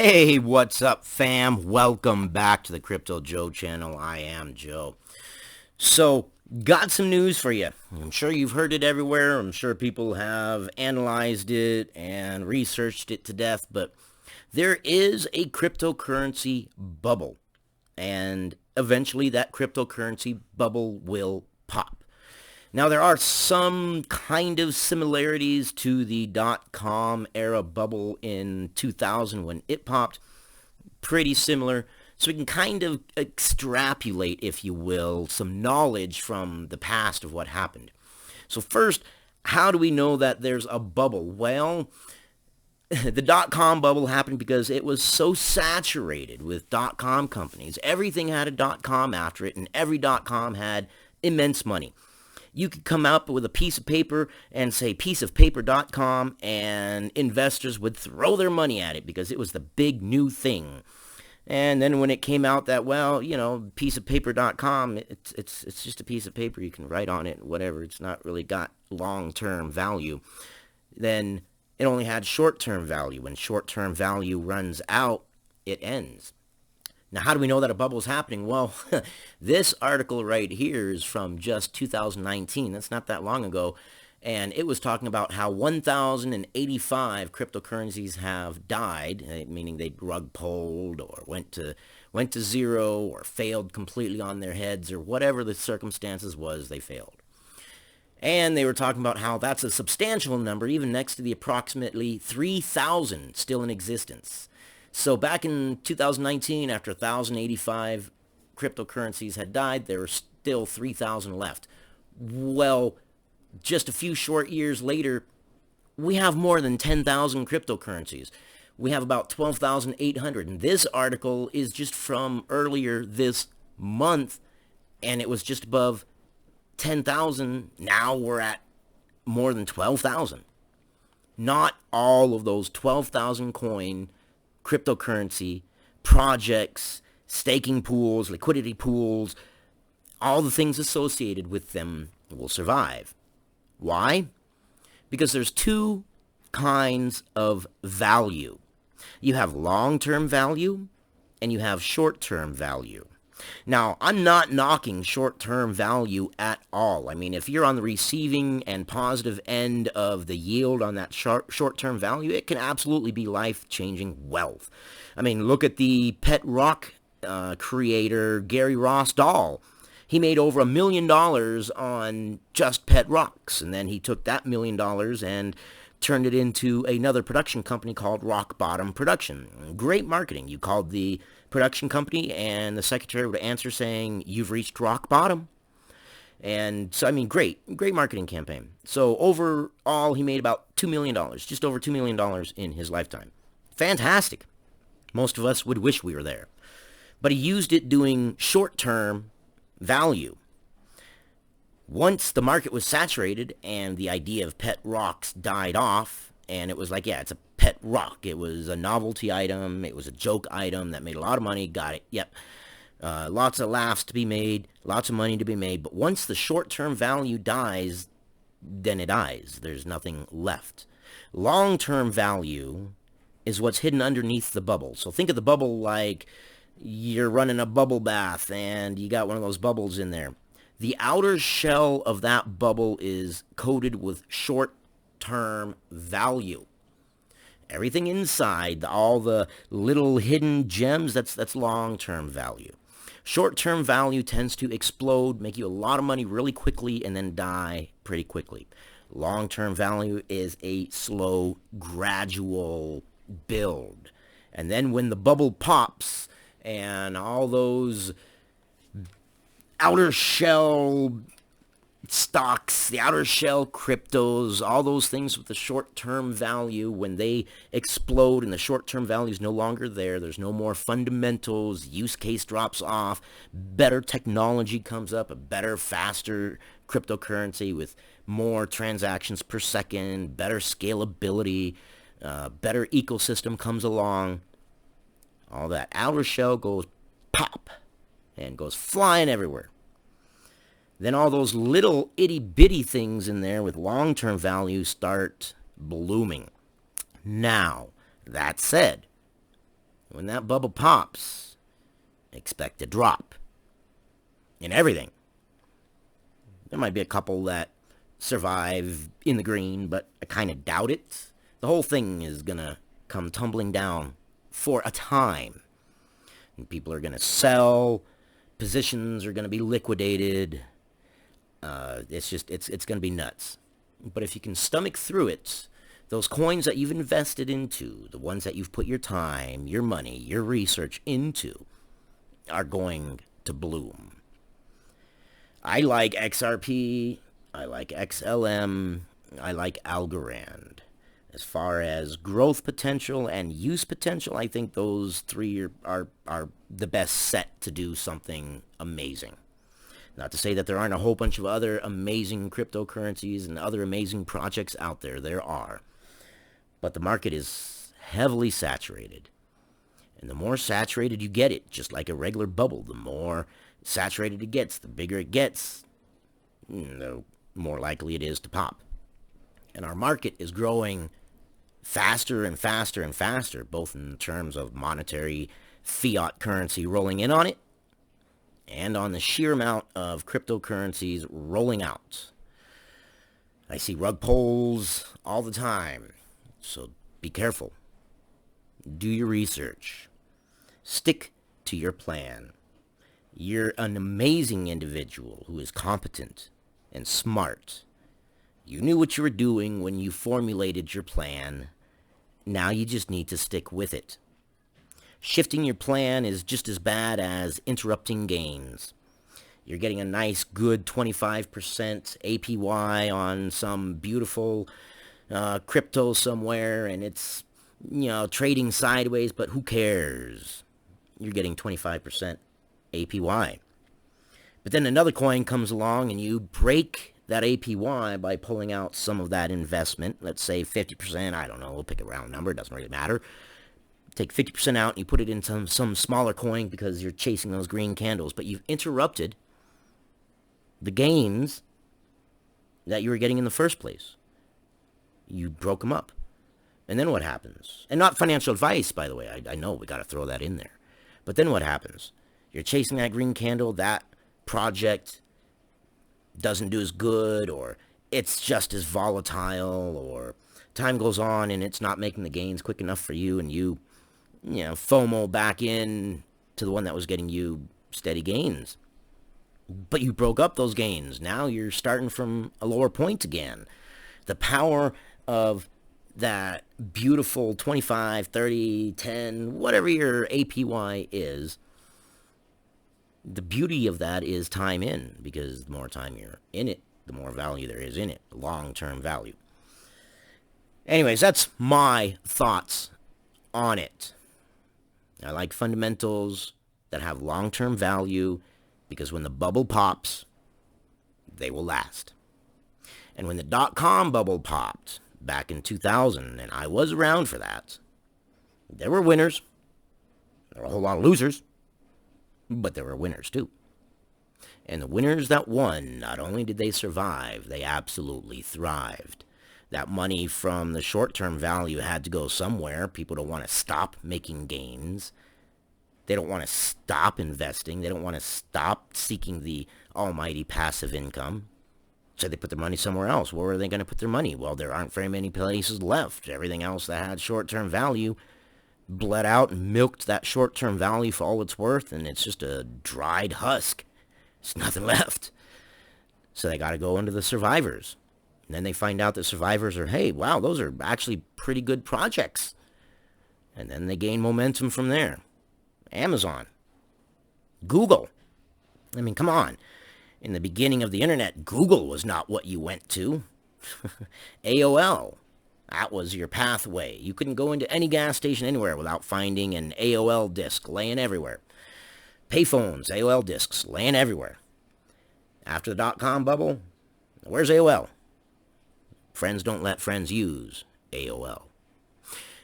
Hey, what's up, fam? Welcome back to the Crypto Joe channel. I am Joe. So, got some news for you. I'm sure you've heard it everywhere. I'm sure people have analyzed it and researched it to death, but there is a cryptocurrency bubble, and eventually that cryptocurrency bubble will pop. Now, there are some kind of similarities to the dot-com era bubble in 2000 when it popped. Pretty similar. So we can kind of extrapolate, if you will, some knowledge from the past of what happened. So first, how do we know that there's a bubble? Well, the dot-com bubble happened because it was so saturated with dot-com companies. Everything had a dot-com after it, and every dot-com had immense money. You could come up with a piece of paper and say pieceofpaper.com, and investors would throw their money at it because it was the big new thing. And then when it came out that, well, pieceofpaper.com, it's just a piece of paper. You can write on it, whatever. It's not really got long-term value. Then it only had short-term value. When short-term value runs out, it ends. Now, how do we know that a bubble is happening? Well, this article right here is from just 2019. That's not that long ago. And it was talking about how 1,085 cryptocurrencies have died, meaning they rug pulled or went to zero or failed completely on their heads, or whatever the circumstances was, they failed. And they were talking about how that's a substantial number, even next to the approximately 3,000 still in existence. So back in 2019, after 1,085 cryptocurrencies had died, there were still 3,000 left. Well, just a few short years later, we have more than 10,000 cryptocurrencies. We have about 12,800. And this article is just from earlier this month, and it was just above 10,000. Now we're at more than 12,000. Not all of those 12,000 coin cryptocurrency projects, staking pools, liquidity pools, all the things associated with them will survive. Why? Because there's two kinds of value. You have long-term value and you have short-term value. Now, I'm not knocking short-term value at all. I mean, if you're on the receiving and positive end of the yield on that short-term value, it can absolutely be life-changing wealth. I mean, look at the pet rock creator, Gary Ross Dahl. He made over $1 million on just pet rocks, and then he took that $1 million and turned it into another production company called Rock Bottom Production. Great marketing. You called the production company, and the secretary would answer saying, "You've reached rock bottom." And so, I mean, great marketing campaign. So overall, he made about $2 million, just over $2 million in his lifetime. Fantastic. Most of us would wish we were there. But he used it doing short-term value. Once the market was saturated and the idea of pet rocks died off, and it was like, yeah, it's a pet rock. It was a novelty item. It was a joke item that made a lot of money. Got it. Yep. Lots of laughs to be made. Lots of money to be made. But once the short-term value dies, then it dies. There's nothing left. Long-term value is what's hidden underneath the bubble. So think of the bubble like you're running a bubble bath and you got one of those bubbles in there. The outer shell of that bubble is coated with short-term value. Everything inside, all the little hidden gems, that's long-term value. Short-term value tends to explode, make you a lot of money really quickly, and then die pretty quickly. Long-term value is a slow, gradual build. And then when the bubble pops and all those outer shell stocks, the outer shell cryptos, all those things with the short-term value, when they explode and the short-term value is no longer there, there's no more fundamentals, use case drops off, better technology comes up, a better, faster cryptocurrency with more transactions per second, better scalability, better ecosystem comes along. All that outer shell goes pop and goes flying everywhere. Then all those little itty-bitty things in there with long-term value start blooming. Now, that said, When that bubble pops, expect a drop in everything. There might be a couple that survive in the green, but I kind of doubt it. The whole thing is going to come tumbling down for a time. And people are going to sell. Positions are going to be liquidated. It's going to be nuts. But if you can stomach through it, those coins that you've invested into, the ones that you've put your time, your money, your research into, are going to bloom. I like XRP, I like XLM, I like Algorand. As far as growth potential and use potential, I think those three are the best set to do something amazing. Not to say that there aren't a whole bunch of other amazing cryptocurrencies and other amazing projects out there. There are. But the market is heavily saturated. And the more saturated you get it, just like a regular bubble, the more saturated it gets, the bigger it gets, the more likely it is to pop. And our market is growing faster and faster and faster, both in terms of monetary fiat currency rolling in on it and on the sheer amount of cryptocurrencies rolling out. I see rug pulls all the time, so be careful. Do your research. Stick to your plan. You're an amazing individual who is competent and smart. You knew what you were doing when you formulated your plan. Now you just need to stick with it. Shifting your plan is just as bad as interrupting gains. You're getting a nice, good 25% APY on some beautiful crypto somewhere, and it's, trading sideways, but who cares? You're getting 25% APY. But then another coin comes along and you break that APY by pulling out some of that investment. Let's say 50%, I don't know, we'll pick a round number, it doesn't really matter. Take 50% out and you put it in some smaller coin because you're chasing those green candles, but you've interrupted the gains that you were getting in the first place. You broke them up. And then what happens? And not financial advice, by the way. I know we got to throw that in there. But then what happens? You're chasing that green candle, that project doesn't do as good, or it's just as volatile, or time goes on and it's not making the gains quick enough for you, and you FOMO back in to the one that was getting you steady gains. But you broke up those gains. Now you're starting from a lower point again. The power of that beautiful 25, 30, 10, whatever your APY is, the beauty of that is time in, because the more time you're in it, the more value there is in it, long-term value. Anyways, that's my thoughts on it. I like fundamentals that have long-term value, because when the bubble pops, they will last. And when the dot-com bubble popped back in 2000, and I was around for that, there were winners. There were a whole lot of losers, but there were winners too. And the winners that won, not only did they survive, they absolutely thrived. That money from the short-term value had to go somewhere. People don't want to stop making gains. They don't want to stop investing. They don't want to stop seeking the almighty passive income. So they put their money somewhere else. Where are they going to put their money? Well, there aren't very many places left. Everything else that had short-term value bled out and milked that short-term value for all it's worth, and it's just a dried husk. There's nothing left. So they got to go into the survivors. And then they find out that survivors are, hey, wow, those are actually pretty good projects. And then they gain momentum from there. Amazon. Google. I mean, come on. In the beginning of the internet, Google was not what you went to. AOL. That was your pathway. You couldn't go into any gas station anywhere without finding an AOL disc laying everywhere. Payphones, AOL discs laying everywhere. After the dot-com bubble, where's AOL? Friends don't let friends use AOL.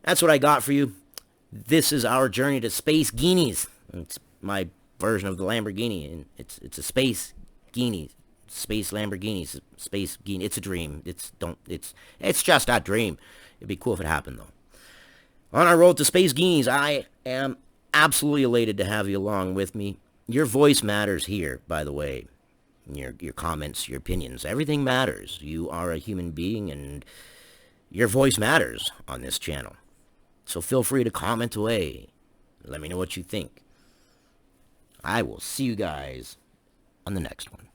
That's what I got for you. This is our journey to Space Guineas. It's my version of the Lamborghini, and it's a Space Guinea. Space Lamborghinis, Space Guinea. It's a dream. It's just a dream. It'd be cool if it happened, though. On our road to Space Guineas, I am absolutely elated to have you along with me. Your voice matters here, by the way. Your comments, your opinions, everything matters. You are a human being, and your voice matters on this channel. So feel free to comment away. Let me know what you think. I will see you guys on the next one.